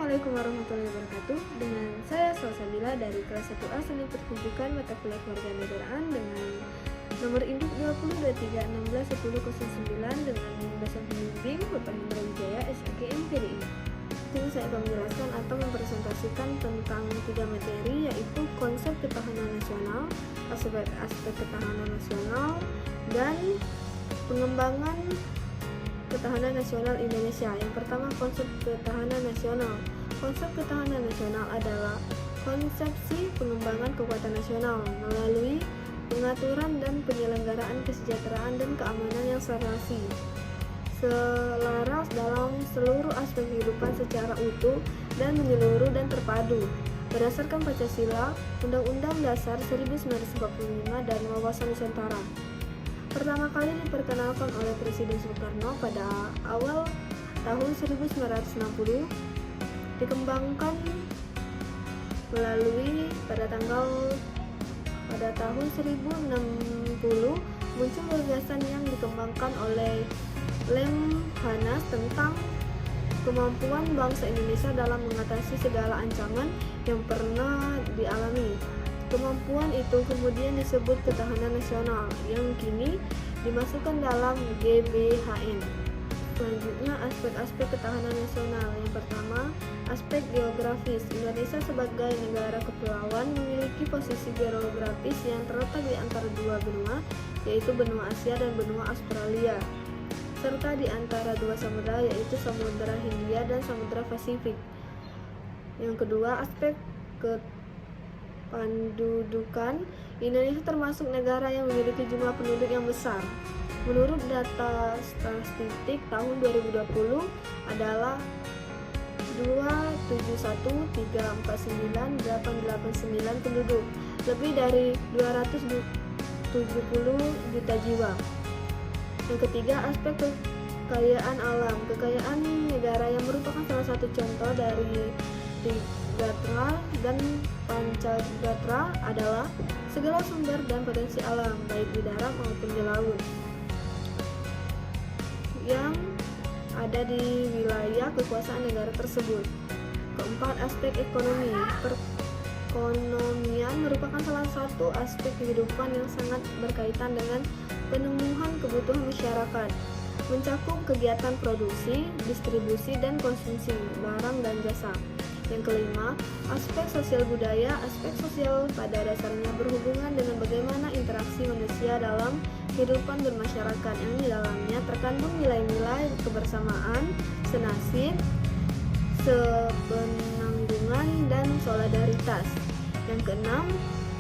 Assalamualaikum warahmatullahi wabarakatuh. Dengan saya Salsabila dari kelas 1A Seni Pertunjukan mata kuliah Kewarganegaraan dengan nomor induk 2023161009 dengan dosen pembimbing Bapak Hendra Wijaya SIGM PDI. Jadi saya akan menjelaskan atau mempresentasikan tentang 3 materi, yaitu konsep ketahanan nasional, aspek ketahanan nasional, dan pengembangan ketahanan nasional Indonesia. Yang pertama, konsep ketahanan nasional. Konsep ketahanan nasional adalah konsepsi pengembangan kekuatan nasional melalui pengaturan dan penyelenggaraan kesejahteraan dan keamanan yang selaras dalam seluruh aspek kehidupan secara utuh dan menyeluruh dan terpadu berdasarkan Pancasila, Undang-Undang Dasar 1945 dan Wawasan Nusantara. Pertama kali diperkenalkan oleh Presiden Soekarno pada awal tahun 1960, dikembangkan melalui pada tahun 1060 muncul gagasan yang dikembangkan oleh Lemhanas tentang kemampuan bangsa Indonesia dalam mengatasi segala ancaman yang pernah dialami. Kemampuan itu kemudian disebut ketahanan nasional yang kini dimasukkan dalam GBHN. Selanjutnya, aspek-aspek ketahanan nasional. Yang pertama, aspek geografis. Indonesia sebagai negara kepulauan memiliki posisi geografis yang terletak di antara dua benua, yaitu benua Asia dan benua Australia, serta di antara dua samudra, yaitu Samudra Hindia dan Samudra Pasifik. Yang kedua, aspek pendudukan. Indonesia termasuk negara yang memiliki jumlah penduduk yang besar. Menurut data statistik tahun 2020 adalah 271.349.889 penduduk, lebih dari 270 juta jiwa. Yang ketiga, aspek kekayaan alam. Kekayaan negara yang merupakan salah satu contoh dari Gatra dan Pancagatra adalah segala sumber dan potensi alam, baik di darat maupun di laut, yang ada di wilayah kekuasaan negara tersebut. Keempat, aspek ekonomi. Perekonomian merupakan salah satu aspek kehidupan yang sangat berkaitan dengan pemenuhan kebutuhan masyarakat, mencakup kegiatan produksi, distribusi, dan konsumsi barang dan jasa. Yang kelima, aspek sosial budaya. Aspek sosial pada dasarnya berhubungan dengan bagaimana interaksi manusia dalam kehidupan bermasyarakat, yang di dalamnya terkandung nilai-nilai kebersamaan, senasib, sepenanggungan, dan solidaritas. Yang keenam,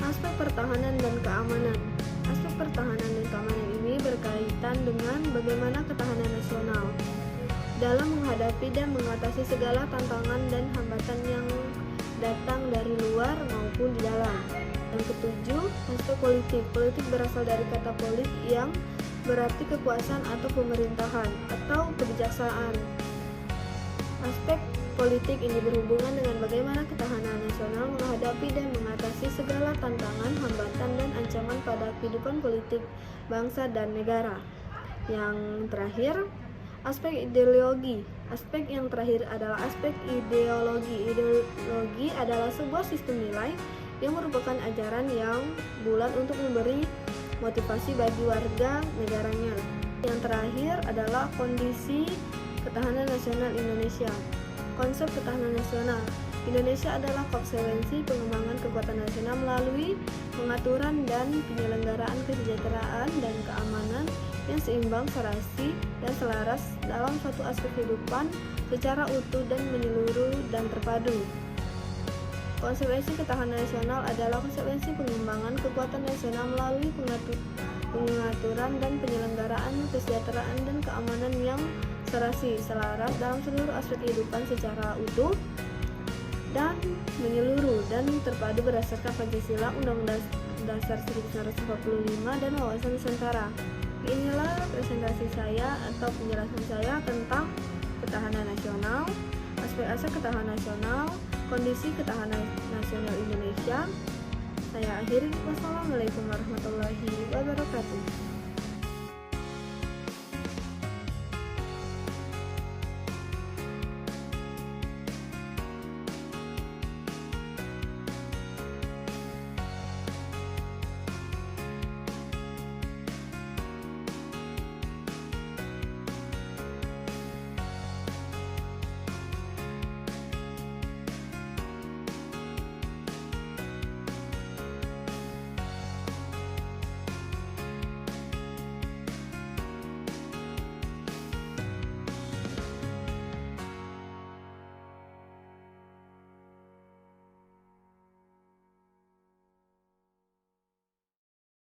aspek pertahanan dan keamanan. Aspek pertahanan dan keamanan ini berkaitan dengan bagaimana ketahanan nasional dalam menghadapi dan mengatasi segala tantangan dan hambatan yang datang dari luar maupun di dalam. Yang ketujuh, aspek politik. Politik berasal dari kata polit yang berarti kekuasaan atau pemerintahan atau kebijaksanaan. Aspek politik ini berhubungan dengan bagaimana ketahanan nasional menghadapi dan mengatasi segala tantangan, hambatan, dan ancaman pada kehidupan politik bangsa dan negara. Yang terakhir, aspek ideologi. Aspek yang terakhir adalah aspek ideologi. Ideologi adalah sebuah sistem nilai yang merupakan ajaran yang bulat untuk memberi motivasi bagi warga negaranya. Yang terakhir adalah kondisi ketahanan nasional Indonesia. Konsep ketahanan nasional. Indonesia adalah konsekuensi pengembangan kekuatan nasional melalui pengaturan dan penyelenggaraan kesejahteraan dan keamanan yang seimbang, serasi, dan selaras dalam suatu aspek kehidupan secara utuh dan menyeluruh dan terpadu. Konsekuensi ketahanan nasional adalah konsekuensi pengembangan kekuatan nasional melalui pengaturan dan penyelenggaraan kesejahteraan dan keamanan yang serasi, selaras dalam seluruh aspek kehidupan secara utuh dan menyeluruh dan terpadu berdasarkan Pancasila, Undang-Undang Dasar 1945 dan Wawasan Nusantara. Inilah presentasi saya atau penjelasan saya tentang ketahanan nasional, aspek-aspek ketahanan nasional, kondisi ketahanan nasional Indonesia. Saya akhiri. Wassalamualaikum warahmatullahi wabarakatuh.